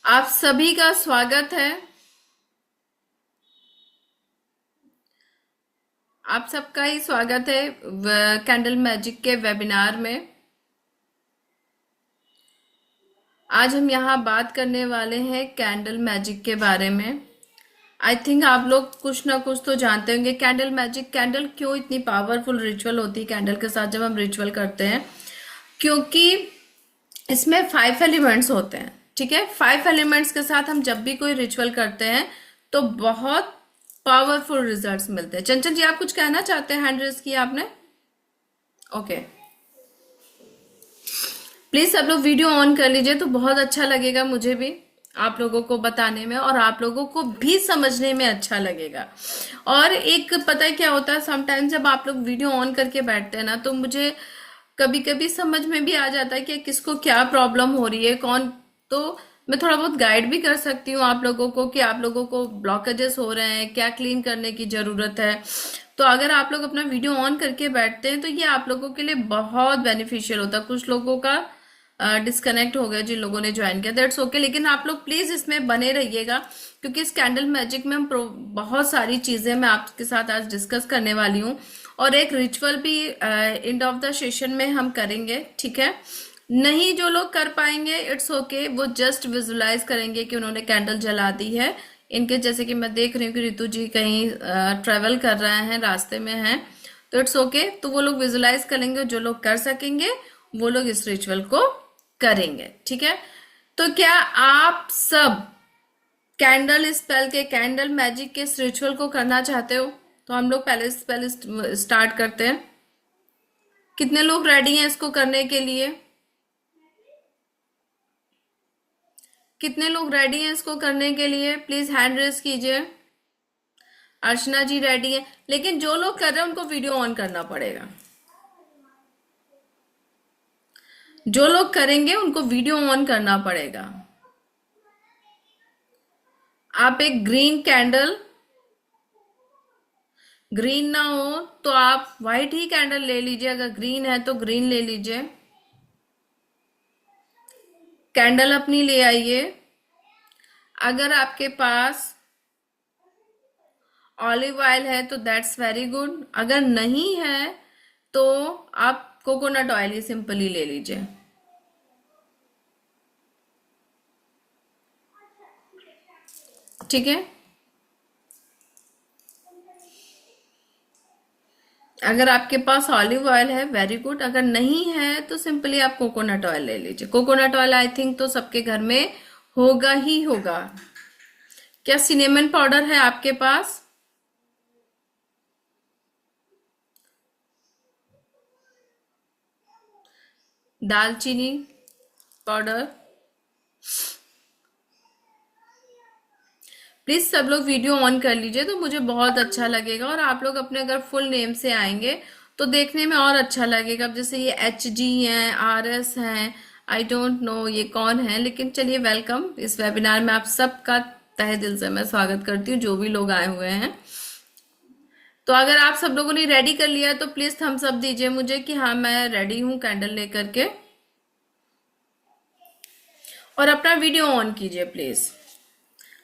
आप सभी का स्वागत है। आप सबका ही स्वागत है कैंडल मैजिक के वेबिनार में। आज हम यहाँ बात करने वाले हैं कैंडल मैजिक के बारे में। आई थिंक आप लोग कुछ ना कुछ तो जानते होंगे कैंडल मैजिक। कैंडल क्यों इतनी पावरफुल रिचुअल होती है कैंडल के साथ जब हम रिचुअल करते हैं? क्योंकि इसमें 5 एलिमेंट्स होते हैं। ठीक है, 5 एलिमेंट्स के साथ हम जब भी कोई रिचुअल करते हैं तो बहुत पावरफुल रिजल्ट्स मिलते हैं। चंचल जी, आप कुछ कहना चाहते हैं? हैंड रेस किया आपने। ओके, प्लीज सब लोग वीडियो ऑन कर लीजिए तो बहुत अच्छा लगेगा मुझे भी आप लोगों को बताने में, और आप लोगों को भी समझने में अच्छा लगेगा। और एक पता है क्या होता है, समटाइम्स जब आप लोग वीडियो ऑन करके बैठते हैं ना तो मुझे कभी कभी समझ में भी आ जाता है कि किसको क्या प्रॉब्लम हो रही है, कौन। तो मैं थोड़ा बहुत गाइड भी कर सकती हूँ आप लोगों को कि आप लोगों को ब्लॉकेजेस हो रहे हैं, क्या क्लीन करने की जरूरत है। तो अगर आप लोग अपना वीडियो ऑन करके बैठते हैं तो ये आप लोगों के लिए बहुत बेनिफिशियल होता है। कुछ लोगों का डिस्कनेक्ट हो गया जिन लोगों ने ज्वाइन किया, दैट्स ओके, लेकिन आप लोग प्लीज इसमें बने रहिएगा क्योंकि इस कैंडल मैजिक में हम बहुत सारी चीजें मैं आपके साथ आज डिस्कस करने वाली हूँ। और एक रिचुअल भी एंड ऑफ द सेशन में हम करेंगे। ठीक है, नहीं जो लोग कर पाएंगे इट्स ओके, वो जस्ट विजुलाइज करेंगे कि उन्होंने कैंडल जला दी है। इनके जैसे कि मैं देख रही हूँ कि रितु जी कहीं ट्रेवल कर रहे हैं, रास्ते में हैं, तो इट्स ओके, तो वो लोग विजुलाइज करेंगे। जो लोग कर सकेंगे वो लोग इस रिचुअल को करेंगे। ठीक है, तो क्या आप सब कैंडल स्पेल के, कैंडल मैजिक के इस रिचुअल को करना चाहते हो? तो हम लोग पहले पहले स्टार्ट करते हैं। कितने लोग रेडी हैं इसको करने के लिए? कितने लोग रेडी हैं इसको करने के लिए? प्लीज हैंड रेस कीजिए। अर्चना जी रेडी है, लेकिन जो लोग कर रहे हैं उनको वीडियो ऑन करना पड़ेगा। जो लोग करेंगे उनको वीडियो ऑन करना पड़ेगा। आप एक ग्रीन कैंडल, ग्रीन ना हो तो आप व्हाइट ही कैंडल ले लीजिए, अगर ग्रीन है तो ग्रीन ले लीजिए। कैंडल अपनी ले आइए। अगर आपके पास ऑलिव ऑयल है तो दैट्स वेरी गुड, अगर नहीं है तो आप कोकोनट ऑयल ही सिंपली ले लीजिए। ठीक है, अगर आपके पास ऑलिव ऑयल है वेरी गुड, अगर नहीं है तो सिंपली आप कोकोनट ऑयल ले लीजिए। कोकोनट ऑयल आई थिंक तो सबके घर में होगा ही होगा। क्या सिनेमन पाउडर है आपके पास? दालचीनी पाउडर? प्लीज सब लोग वीडियो ऑन कर लीजिए तो मुझे बहुत अच्छा लगेगा, और आप लोग अपने अगर फुल नेम से आएंगे तो देखने में और अच्छा लगेगा। अब जैसे ये HG हैं, RS हैं, आई डोंट नो ये कौन है, लेकिन चलिए वेलकम इस वेबिनार में। आप सबका तहे दिल से मैं स्वागत करती हूँ जो भी लोग आए हुए हैं। तो अगर आप सब लोगों ने रेडी कर लिया है तो प्लीज थम्स अप दीजिए मुझे कि हाँ मैं रेडी हूँ कैंडल लेकर के, और अपना वीडियो ऑन कीजिए प्लीज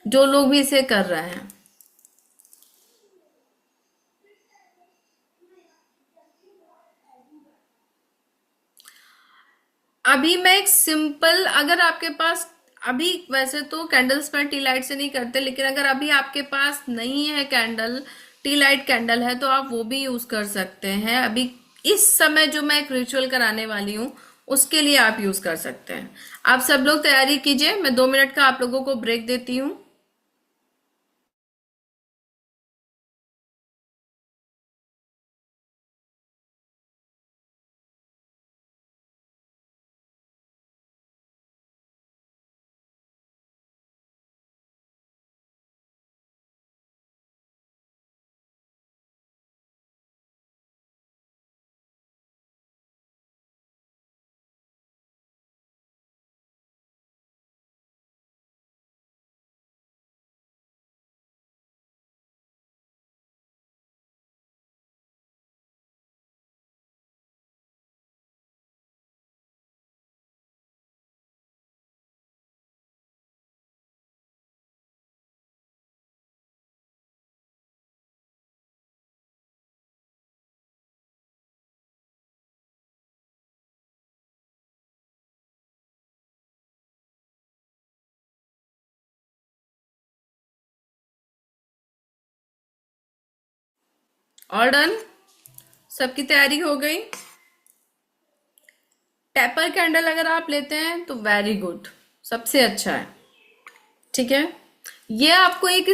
जो लोग भी इसे कर रहे हैं। अभी मैं एक सिंपल, अगर आपके पास अभी, वैसे तो कैंडल्स पर टी लाइट से नहीं करते, लेकिन अगर अभी आपके पास नहीं है कैंडल, टी लाइट कैंडल है तो आप वो भी यूज कर सकते हैं। अभी इस समय जो मैं एक रिचुअल कराने वाली हूँ उसके लिए आप यूज कर सकते हैं। आप सब लोग तैयारी कीजिए, मैं 2 मिनट का आप लोगों को ब्रेक देती हूँ। और डन, सबकी तैयारी हो गई। टेपर कैंडल अगर आप लेते हैं तो वेरी गुड, सबसे अच्छा है। ठीक है, ये आपको एक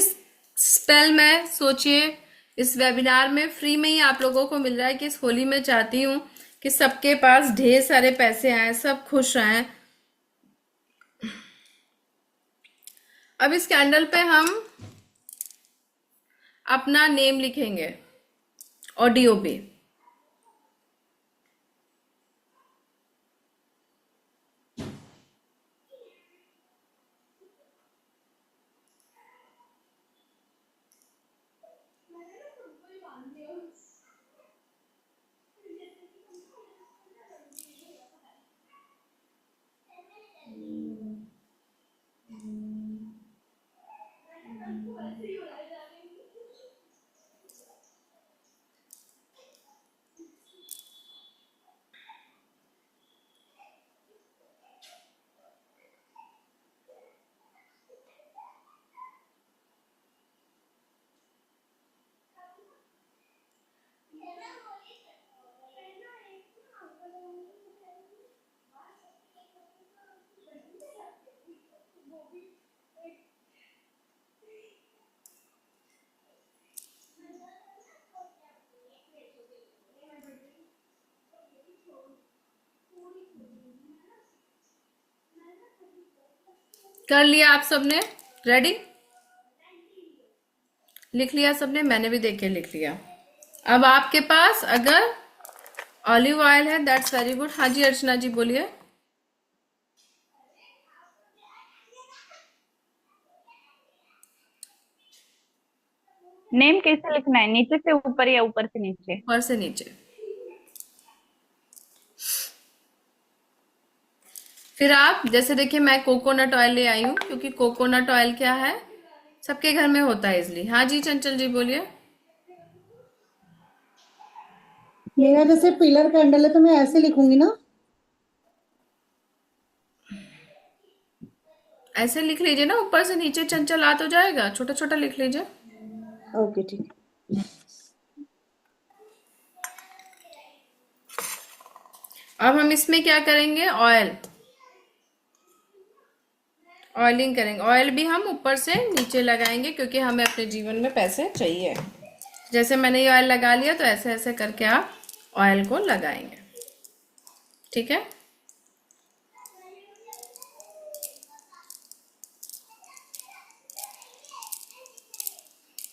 स्पेल में सोचिए, इस वेबिनार में फ्री में ही आप लोगों को मिल रहा है कि इस होली में चाहती हूँ कि सबके पास ढेर सारे पैसे आए, सब खुश रहें। अब इस कैंडल पे हम अपना नेम लिखेंगे ऑडियो पे। कर लिया आप सबने? रेडी? लिख लिया सबने? मैंने भी देख के लिख लिया। अब आपके पास अगर ऑलिव ऑयल है, दैट्स वेरी गुड। हाँ जी अर्चना जी बोलिए। नेम कैसे लिखना है, नीचे से ऊपर या ऊपर से नीचे? ऊपर से नीचे। फिर आप जैसे देखिए, मैं कोकोनट ऑयल ले आई हूँ क्योंकि कोकोनट ऑयल क्या है, सबके घर में होता है इसलिए। हाँ जी चंचल जी बोलिए। मेरा जैसे पिलर कैंडल है तो मैं ऐसे लिखूंगी ना? ऐसे लिख लीजिए ना, ऊपर से नीचे चंचल आ तो जाएगा, छोटा छोटा लिख लीजिए। ओके ठीक है। अब हम इसमें क्या करेंगे, ऑयल, ऑयलिंग करेंगे। ऑयल भी हम ऊपर से नीचे लगाएंगे क्योंकि हमें अपने जीवन में पैसे चाहिए। जैसे मैंने ये ऑयल लगा लिया तो ऐसे ऐसे करके आप ऑयल को लगाएंगे। ठीक है,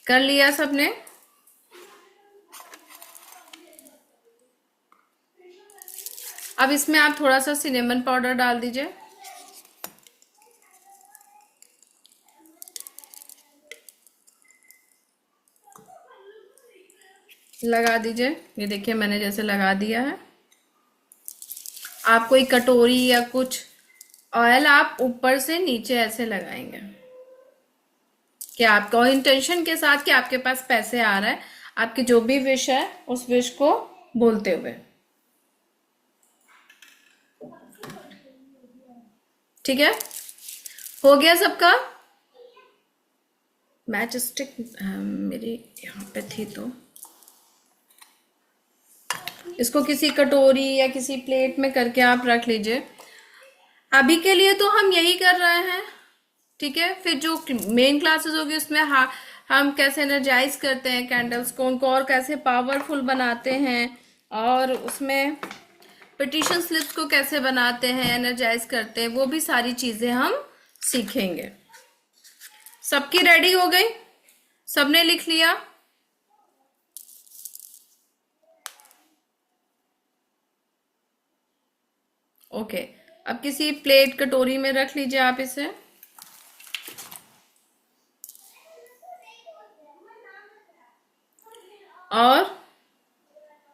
कर लिया सबने? अब इसमें आप थोड़ा सा सिनेमन पाउडर डाल दीजिए। लगा दीजिए, ये देखिए मैंने जैसे लगा दिया है। आप कोई कटोरी या कुछ ऑयल आप ऊपर से नीचे ऐसे लगाएंगे कि आपका इंटेंशन के साथ कि आपके पास पैसे आ रहा है, आपकी जो भी विश है उस विश को बोलते हुए। ठीक है, हो गया सबका? मैच स्टिक मेरी यहाँ पे थी तो इसको किसी कटोरी या किसी प्लेट में करके आप रख लीजिए। अभी के लिए तो हम यही कर रहे हैं। ठीक है, फिर जो मेन क्लासेस होगी उसमें हम कैसे एनर्जाइज करते हैं कैंडल्स को, उनको और कैसे पावरफुल बनाते हैं, और उसमें पिटिशन स्लिप्स को कैसे बनाते हैं, एनर्जाइज करते हैं, वो भी सारी चीजें हम सीखेंगे। सबकी रेडी हो गई? सबने लिख लिया? ओके, अब किसी प्लेट कटोरी में रख लीजिए आप इसे। और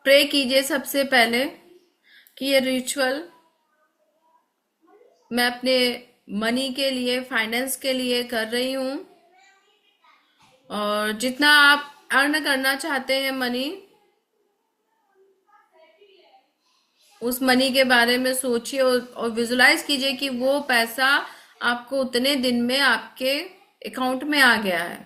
प्रे कीजिए सबसे पहले कि ये रिचुअल मैं अपने मनी के लिए, फाइनेंस के लिए कर रही हूँ, और जितना आप अर्न करना चाहते हैं मनी, उस मनी के बारे में सोचिए और विजुलाइज कीजिए कि वो पैसा आपको उतने दिन में आपके अकाउंट में आ गया है।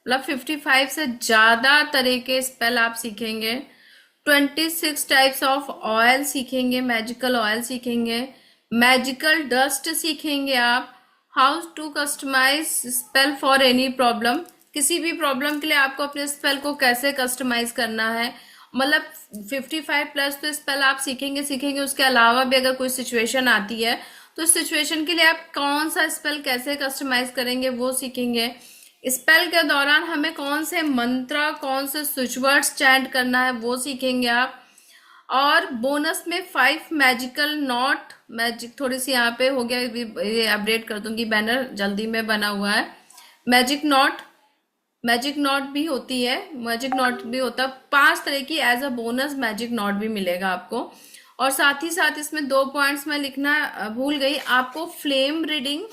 मतलब 55 से ज्यादा तरह के स्पेल आप सीखेंगे। 26 टाइप्स ऑफ ऑयल सीखेंगे, मैजिकल ऑयल सीखेंगे, मैजिकल डस्ट सीखेंगे आप। How to customise spell for any problem, किसी भी प्रॉब्लम के लिए आपको अपने स्पेल को कैसे कस्टमाइज करना है। मतलब 55 प्लस तो स्पेल आप सीखेंगे सीखेंगे, उसके अलावा भी अगर कोई सिचुएशन आती है तो सिचुएशन के लिए आप कौन सा स्पेल कैसे कस्टमाइज करेंगे वो सीखेंगे। स्पेल के दौरान हमें कौन से मंत्र, कौन से स्विच वर्ड्स चैंट करना है वो सीखेंगे आप। और बोनस में 5 मैजिकल नॉट, मैजिक थोड़ी सी यहाँ पे हो गया, ये अपडेट कर दूंगी, बैनर जल्दी में बना हुआ है। मैजिक नॉट भी होती है, मैजिक नॉट भी होता है 5 तरह की, as a bonus magic knot भी मिलेगा आपको। और साथ ही साथ इसमें 2 पॉइंट्स में लिखना भूल गई, आपको flame reading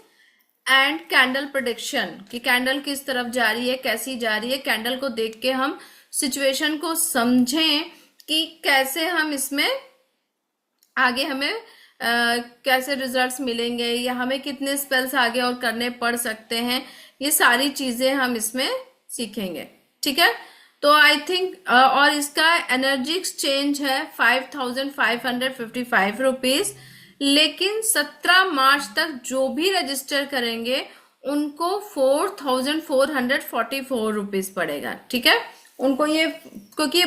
and candle prediction, कि कैंडल किस तरफ जा रही है, कैसी जा रही है, कैंडल को देख के हम सिचुएशन को समझें कि कैसे हम इसमें आगे हमें कैसे रिजल्ट्स मिलेंगे, या हमें कितने स्पेल्स आगे और करने पड़ सकते हैं। ये सारी चीजें हम इसमें सीखेंगे, ठीक है। तो आई थिंक और इसका एनर्जी एक्सचेंज है 5555 रुपीज, लेकिन 17 मार्च तक जो भी रजिस्टर करेंगे उनको 4444 रुपीज पड़ेगा, ठीक है उनको। ये क्योंकि ये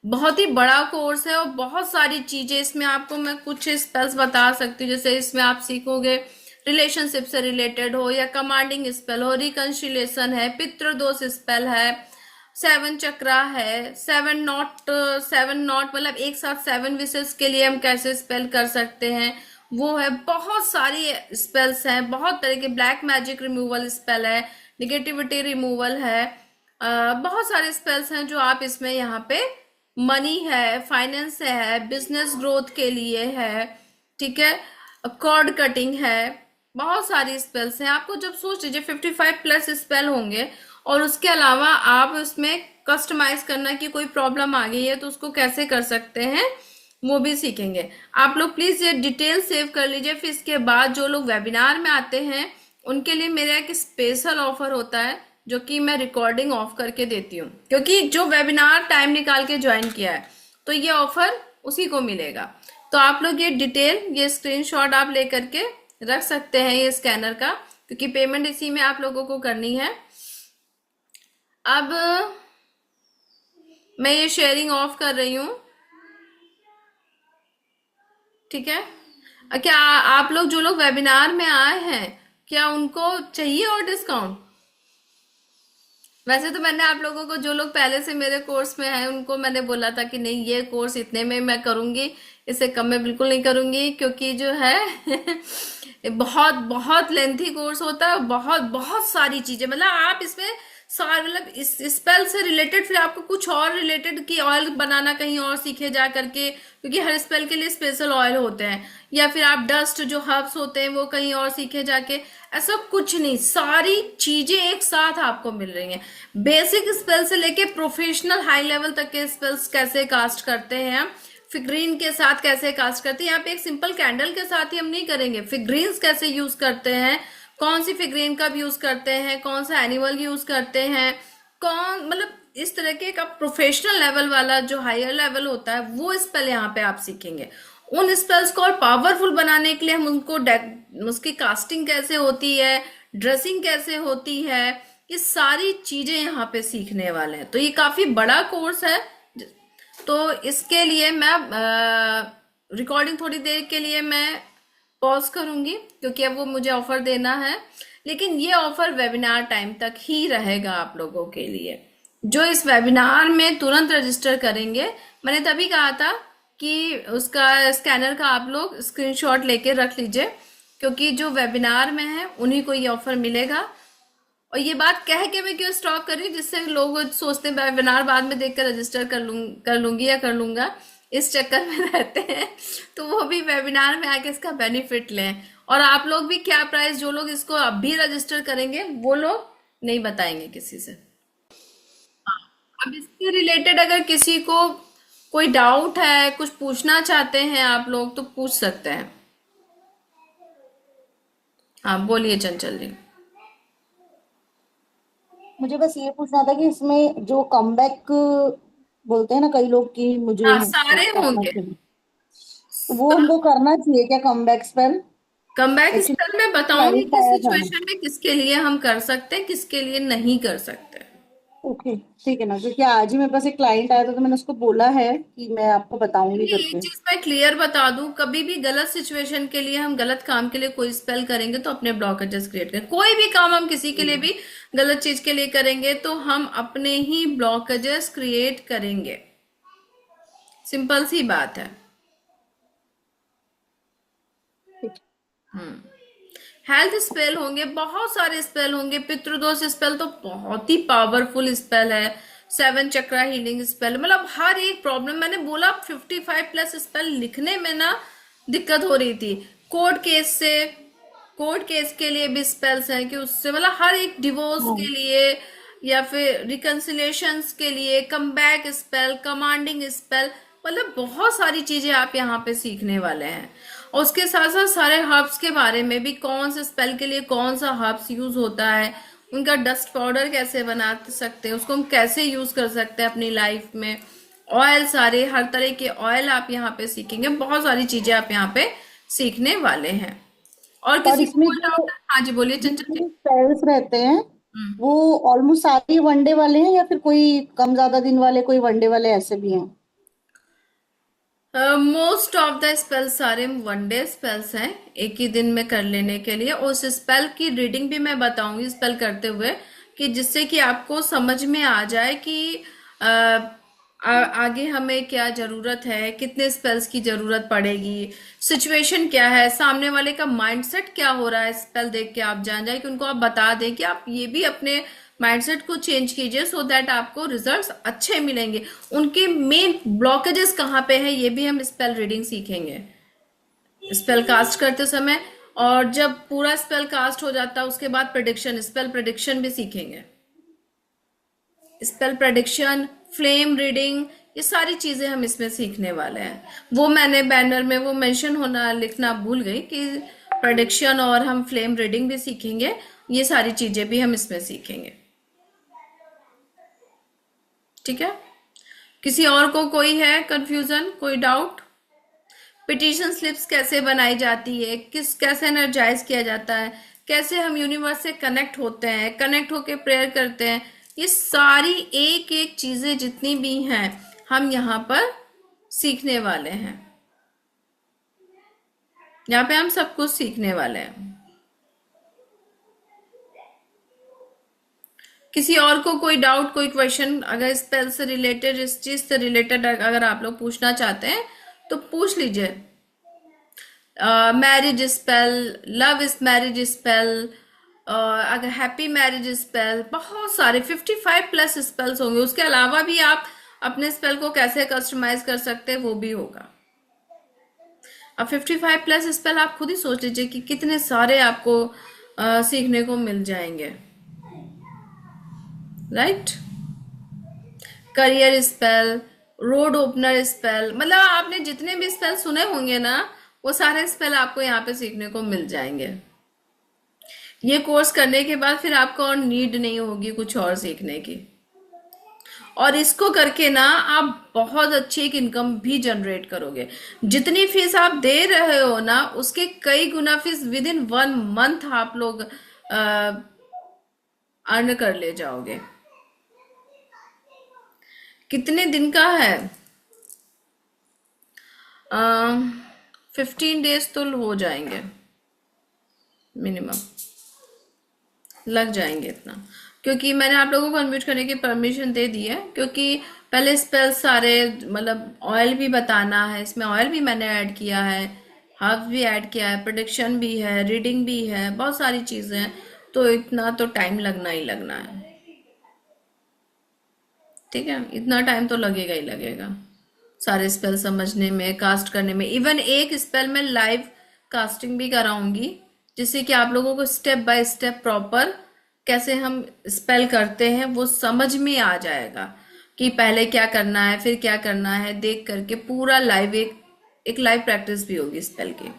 बहुत ही बड़ा कोर्स है और बहुत सारी चीजें इसमें, आपको मैं कुछ स्पेल्स बता सकती हूँ। जैसे इसमें आप सीखोगे रिलेशनशिप से रिलेटेड हो, या कमांडिंग स्पेल हो, रिकंसिलेशन है, पितृदोष स्पेल है, 7 चक्रा है, 7 नॉट मतलब एक साथ 7 विशेष के लिए हम कैसे स्पेल कर सकते हैं वो है। बहुत सारी स्पेल्स हैं, बहुत तरह के, ब्लैक मैजिक रिमूवल स्पेल है, निगेटिविटी रिमूवल है, बहुत सारे स्पेल्स हैं जो आप इसमें यहाँ पे, मनी है, फाइनेंस है, बिजनेस ग्रोथ के लिए है, ठीक है, कॉर्ड कटिंग है, बहुत सारी स्पेल्स हैं। आपको जब सोच लीजिए 55 प्लस स्पेल होंगे और उसके अलावा आप उसमें कस्टमाइज करना की कोई प्रॉब्लम आ गई है तो उसको कैसे कर सकते हैं वो भी सीखेंगे। आप लोग प्लीज ये डिटेल सेव कर लीजिए। फिर इसके बाद जो लोग वेबिनार में आते हैं उनके लिए मेरा एक स्पेशल ऑफर होता है जो कि मैं रिकॉर्डिंग ऑफ करके देती हूँ, क्योंकि जो वेबिनार टाइम निकाल के ज्वाइन किया है तो ये ऑफर उसी को मिलेगा। तो आप लोग ये डिटेल, ये स्क्रीनशॉट आप लेकर के रख सकते हैं ये स्कैनर का, क्योंकि पेमेंट इसी में आप लोगों को करनी है। अब मैं ये शेयरिंग ऑफ कर रही हूँ, ठीक है। क्या आप लोग जो लोग वेबिनार में आए हैं क्या उनको चाहिए और डिस्काउंट? वैसे तो मैंने आप लोगों को, जो लोग पहले से मेरे कोर्स में हैं उनको मैंने बोला था कि नहीं ये कोर्स इतने में मैं करूंगी, इससे कम में बिल्कुल नहीं करूंगी, क्योंकि जो है बहुत बहुत लेंथी कोर्स होता है, बहुत बहुत सारी चीजें, मतलब आप इसमें सारे, मतलब इस स्पेल से रिलेटेड, फिर आपको कुछ और रिलेटेड की ऑयल बनाना कहीं और सीखे जा करके, क्योंकि हर स्पेल के लिए स्पेशल ऑयल होते हैं, या फिर आप डस्ट जो हर्ब्स होते हैं वो कहीं और सीखे जाके, ऐसा कुछ नहीं, सारी चीजें एक साथ आपको मिल रही हैं। बेसिक स्पेल से लेके प्रोफेशनल हाई लेवल तक के स्पेल्स कैसे कास्ट करते हैं हम, फिग्रीन के साथ कैसे कास्ट करते हैं। यहाँ पे एक सिंपल कैंडल के साथ ही हम नहीं करेंगे, फिग्रीन्स कैसे यूज करते हैं, कौन सी फिग्रीन कब यूज करते हैं, कौन सा एनिमल यूज करते हैं, कौन, मतलब इस तरह के का प्रोफेशनल लेवल वाला जो हायर लेवल होता है वो स्पेल यहाँ पे आप सीखेंगे। उन स्पेल्स को और पावरफुल बनाने के लिए हम उनको, उसकी कास्टिंग कैसे होती है, ड्रेसिंग कैसे होती है, ये सारी चीजें यहाँ पे सीखने वाले हैं। तो ये काफी बड़ा कोर्स है, तो इसके लिए मैं रिकॉर्डिंग थोड़ी देर के लिए मैं पॉज करूंगी, क्योंकि अब वो मुझे ऑफर देना है, लेकिन ये ऑफर वेबिनार टाइम तक ही रहेगा आप लोगों के लिए जो इस वेबिनार में तुरंत रजिस्टर करेंगे। मैंने तभी कहा था कि उसका स्कैनर का आप लोग स्क्रीनशॉट लेके रख लीजिए, क्योंकि जो वेबिनार में है उन्हीं को ये ऑफर मिलेगा। और ये बात कह के मैं क्यों स्टॉप कर रही हूँ, जिससे लोग सोचते हैं वेबिनार बाद में देखकर रजिस्टर कर लूंगी या कर लूंगा, इस चक्कर में रहते हैं, तो वो भी वेबिनार में आके इसका बेनिफिट लें। और आप लोग भी क्या प्राइस, जो लोग इसको अभी रजिस्टर करेंगे वो लोग नहीं बताएंगे किसी से। अब इसके रिलेटेड अगर किसी को कोई डाउट है, कुछ पूछना चाहते हैं आप लोग तो पूछ सकते हैं। हाँ बोलिए चंचल जी। मुझे बस ये पूछना था कि इसमें जो कमबैक बोलते हैं ना कई लोग कि मुझे हाँ, सारे करना होंगे। चाहिए, तो वो उनको करना चाहिए क्या comeback spell? Comeback actually spell मैं बताऊंगी क्लाइंट किस आया था। सिचुएशन में किसके लिए हम कर सकते हैं, किसके लिए नहीं कर सकते। ओके, ठीक है ना, क्योंकि आज ही मेरे पास एक क्लाइंट आया था तो मैंने उसको बोला है कि मैं आपको बताऊंगी देखिए, एक करके। चीज मैं क्लियर बता दूं, कभी भी गलत सिचुएशन के लिए, हम गलत काम के लिए कोई स्पेल करेंगे तो अपने ब्लॉकेजेस क्रिएट करें। कोई भी काम हम किसी के लिए भी गलत चीज के लिए करेंगे तो हम अपने ही ब्लॉकेजेस क्रिएट करेंगे। सिंपल सी बात है। ठीक। हेल्थ स्पेल होंगे, बहुत सारे स्पेल होंगे। पितृदोष स्पेल तो बहुत ही पावरफुल स्पेल है। सेवन चक्रा हीलिंग स्पेल, मतलब हर एक प्रॉब्लम, मैंने बोला 55+ स्पेल लिखने में ना दिक्कत हो रही थी। कोर्ट केस से, कोर्ट केस के लिए भी स्पेल्स हैं कि उससे मतलब हर एक डिवोर्स हाँ, के लिए या फिर रिकन्सिलेशंस के लिए, कमबैक स्पेल, कमांडिंग स्पेल, मतलब बहुत सारी चीजें आप यहाँ पे सीखने वाले हैं। और उसके साथ साथ सारे हर्ब्स के बारे में भी, कौन से स्पेल के लिए कौन सा हर्ब्स यूज होता है, उनका डस्ट पाउडर कैसे बना सकते हैं, उसको हम कैसे यूज कर सकते हैं अपनी लाइफ में। ऑयल, सारे हर तरह के ऑयल आप यहाँ पे सीखेंगे। बहुत सारी चीजें आप यहाँ पे सीखने वाले हैं। और और किसी को इसमें कोई जो डाउट है? हाँ जी, बोलिए चंचल जी। जितने स्पेल्स रहते हैं हम्म। वो ऑलमोस्ट सारे वनडे वाले हैं या फिर कोई कम ज्यादा दिन वाले, कोई वनडे वाले ऐसे भी हैं? मोस्ट ऑफ द स्पेल सारे वनडे स्पेल्स हैं, एक ही दिन में कर लेने के लिए। और उस स्पेल की रीडिंग भी मैं बताऊंगी स्पेल करते हुए, कि जिससे कि आपको समझ में आ जाए कि आगे हमें क्या जरूरत है, कितने स्पेल्स की जरूरत पड़ेगी, सिचुएशन क्या है, सामने वाले का माइंडसेट क्या हो रहा है। स्पेल देख के आप जान जाए कि उनको आप बता दें कि आप ये भी अपने माइंडसेट को चेंज कीजिए, सो दैट आपको रिजल्ट्स अच्छे मिलेंगे। उनके मेन ब्लॉकेजेस कहाँ पे है ये भी हम स्पेल रीडिंग सीखेंगे स्पेल कास्ट करते समय। और जब पूरा स्पेल कास्ट हो जाता है उसके बाद प्रेडिक्शन, स्पेल प्रेडिक्शन भी सीखेंगे। स्पेल प्रेडिक्शन, फ्लेम रीडिंग, ये सारी चीजें हम इसमें सीखने वाले हैं। वो मैंने बैनर में वो मेंशन होना, लिखना भूल गई कि प्रेडिक्शन और हम फ्लेम रीडिंग भी सीखेंगे। ये सारी चीजें भी हम इसमें सीखेंगे। ठीक है। किसी और को कोई है कंफ्यूजन, कोई डाउट? पिटीशन स्लिप्स कैसे बनाई जाती है, कैसे एनर्जाइज किया जाता है, कैसे हम यूनिवर्स से कनेक्ट होते हैं, कनेक्ट होके प्रेयर करते हैं, ये सारी एक एक चीजें जितनी भी हैं हम यहाँ पर सीखने वाले हैं। यहाँ पे हम सब कुछ सीखने वाले हैं। किसी और को कोई डाउट, कोई क्वेश्चन, अगर स्पेल से रिलेटेड, इस चीज से रिलेटेड अगर आप लोग पूछना चाहते हैं तो पूछ लीजिए। Marriage spell, love is marriage spell, अगर हैप्पी मैरिज स्पेल, बहुत सारे 55+ स्पेल्स होंगे। उसके अलावा भी आप अपने स्पेल को कैसे कस्टमाइज कर सकते हैं वो भी होगा। अब 55+ स्पेल आप खुद ही सोच लीजिए कि कितने सारे आपको सीखने को मिल जाएंगे। Right. Career spell, road opener spell, मतलब आपने जितने भी स्पेल सुने होंगे ना वो सारे स्पेल आपको यहाँ पे सीखने को मिल जाएंगे। ये कोर्स करने के बाद फिर आपको और नीड नहीं होगी कुछ और सीखने की। और इसको करके ना आप बहुत अच्छी एक इनकम भी जनरेट करोगे। जितनी फीस आप दे रहे हो ना उसके कई गुना फीस विद इन 1 मंथ आप लोग अर्न कर ले जाओगे। कितने दिन का है? 15 डेज तो हो जाएंगे मिनिमम, लग जाएंगे इतना। क्योंकि मैंने आप लोगों को अनम्यूट करने की परमिशन दे दी है, क्योंकि पहले स्पेल सारे, मतलब ऑयल भी बताना है, इसमें ऑयल भी मैंने ऐड किया है, हर्ब्स भी ऐड किया है, प्रोडक्शन भी है, रीडिंग भी है, बहुत सारी चीजें हैं। तो इतना तो टाइम लगना ही लगना है। ठीक है, इतना टाइम तो लगेगा ही लगेगा सारे स्पेल समझने में, कास्ट करने में। इवन एक स्पेल में लाइव कास्टिंग भी कराऊंगी, जिससे कि आप लोगों को स्टेप बाय स्टेप प्रॉपर कैसे हम स्पेल करते हैं वो समझ में आ जाएगा, कि पहले क्या करना है फिर क्या करना है, देख करके पूरा लाइव एक लाइव प्रैक्टिस भी होगी स्पेल की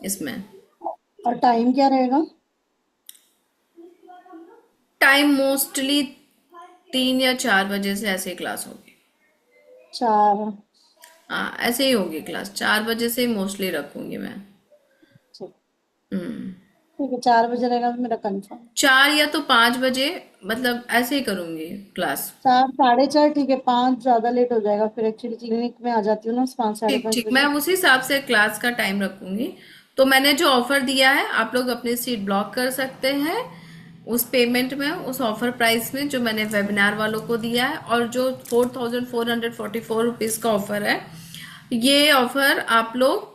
इसमें। और टाइम क्या रहेगा? टाइम मोस्टली 3 या 4 बजे से ऐसे ही क्लास होगी। 4। हाँ, ऐसे ही होगी क्लास, 4 बजे से ही मोस्टली रखूंगी मैं। ठीक। हम्म। ठीक है, 4 बजे रहेगा तो मेरा कंफर्म। 4 या तो 5 बजे, मतलब ऐसे ही करूंगी क्लास। 4, 4:30, ठीक है। 5 ज्यादा लेट हो जाएगा, फिर एक्चुअली क्लिनिक में आ जाती हूँ ना 5, साढ़े ठीक पाँच ठीक, मैं बजे उसी हिसाब से क्लास का टाइम रखूंगी। तो मैंने जो ऑफर दिया है, आप लोग अपनी सीट ब्लॉक कर सकते हैं उस पेमेंट में, उस ऑफर प्राइस में जो मैंने वेबिनार वालों को दिया है। और जो 4444 का ऑफर है, ये ऑफर आप लोग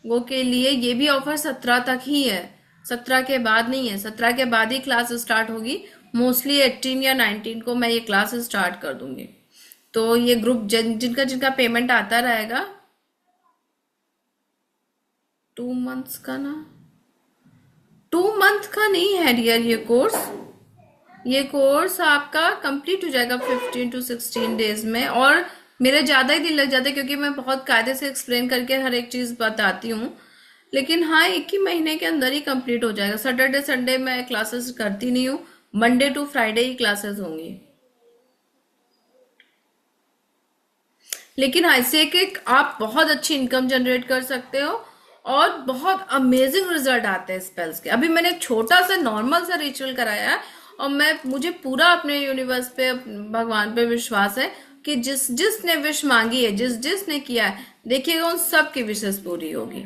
वो के लिए, ये भी ऑफर 17 तक ही है, 17 के बाद नहीं है। 17 के बाद ही क्लास स्टार्ट होगी। मोस्टली 18 या 19 को मैं ये क्लास स्टार्ट कर दूंगी। तो ये ग्रुप जिनका जिनका पेमेंट आता रहेगा, 2 मंथ्स का ना, 2 मंथ का नहीं है डियर ये कोर्स आपका कंप्लीट हो जाएगा 15 to 16 डेज में। और मेरे ज्यादा ही दिन लग जाते हैं क्योंकि मैं बहुत कायदे से एक्सप्लेन करके हर एक चीज बताती हूँ। लेकिन हाँ, एक ही महीने के अंदर ही कंप्लीट हो जाएगा। सैटरडे संडे मैं क्लासेस करती नहीं हूँ, मंडे टू फ्राइडे ही क्लासेस होंगी। लेकिन हाँ, इससे कि आप बहुत अच्छी इनकम जनरेट कर सकते हो और बहुत अमेजिंग रिजल्ट आते हैं स्पेल्स के। अभी मैंने एक छोटा सा नॉर्मल सा रिचुअल कराया है और मुझे पूरा अपने यूनिवर्स पे, भगवान पे विश्वास है कि जिसने विश मांगी है, जिसने किया है, देखिएगा उन सब की विशेष पूरी होगी।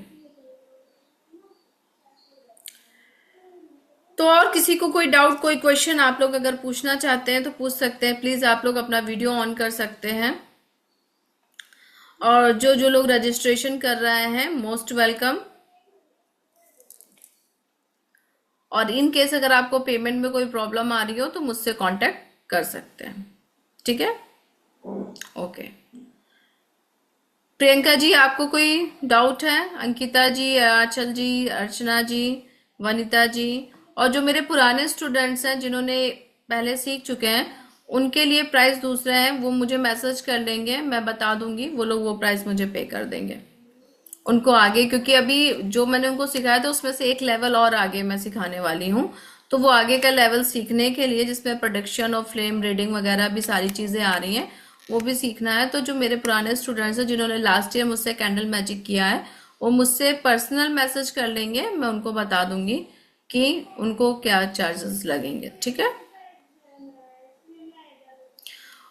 तो और किसी को कोई डाउट, कोई क्वेश्चन आप लोग अगर पूछना चाहते हैं तो पूछ सकते हैं। प्लीज आप लोग अपना वीडियो ऑन कर सकते हैं। और जो जो लोग रजिस्ट्रेशन कर रहे हैं, मोस्ट वेलकम। और इन केस अगर आपको पेमेंट में कोई प्रॉब्लम आ रही हो तो मुझसे कांटेक्ट कर सकते हैं। ठीक है, ओके। प्रियंका जी, आपको कोई डाउट है? अंकिता जी, आंचल जी, अर्चना जी, वनिता जी। और जो मेरे पुराने स्टूडेंट्स हैं जिन्होंने पहले सीख चुके हैं, उनके लिए प्राइस दूसरे हैं, वो मुझे मैसेज कर लेंगे, मैं बता दूंगी, वो लोग वो प्राइस मुझे पे कर देंगे उनको आगे। क्योंकि अभी जो मैंने उनको सिखाया था उसमें से एक लेवल और आगे मैं सिखाने वाली हूँ। तो वो आगे का लेवल सीखने के लिए, जिसमें प्रोडक्शन और फ्लेम रीडिंग वगैरह भी सारी चीजें आ रही हैं, वो भी सीखना है। तो जो मेरे पुराने स्टूडेंट्स हैं जिन्होंने लास्ट ईयर मुझसे कैंडल मैजिक किया है, वो मुझसे पर्सनल मैसेज कर लेंगे, मैं उनको बता दूंगी कि उनको क्या चार्जेस लगेंगे। ठीक है,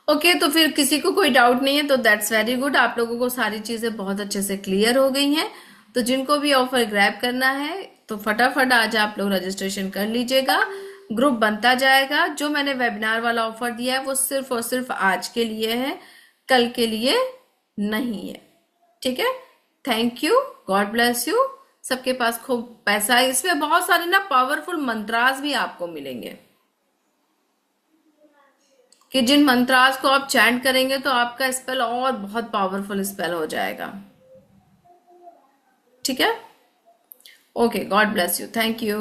ओके। तो फिर किसी को कोई डाउट नहीं है तो दैट्स वेरी गुड, आप लोगों को सारी चीजें बहुत अच्छे से क्लियर हो गई हैं। तो जिनको भी ऑफर ग्रैब करना है तो फटाफट आज आप लोग रजिस्ट्रेशन कर लीजिएगा, ग्रुप बनता जाएगा। जो मैंने वेबिनार वाला ऑफर दिया है वो सिर्फ और सिर्फ आज के लिए है, कल के लिए नहीं है। ठीक है, thank you, God bless you. सबके पास खूब पैसा है। इसमें बहुत सारे ना पावरफुल मंत्रास भी आपको मिलेंगे कि जिन मंत्रास को आप चैंट करेंगे तो आपका स्पेल और बहुत पावरफुल स्पेल हो जाएगा। ठीक है, okay, God bless you, thank you.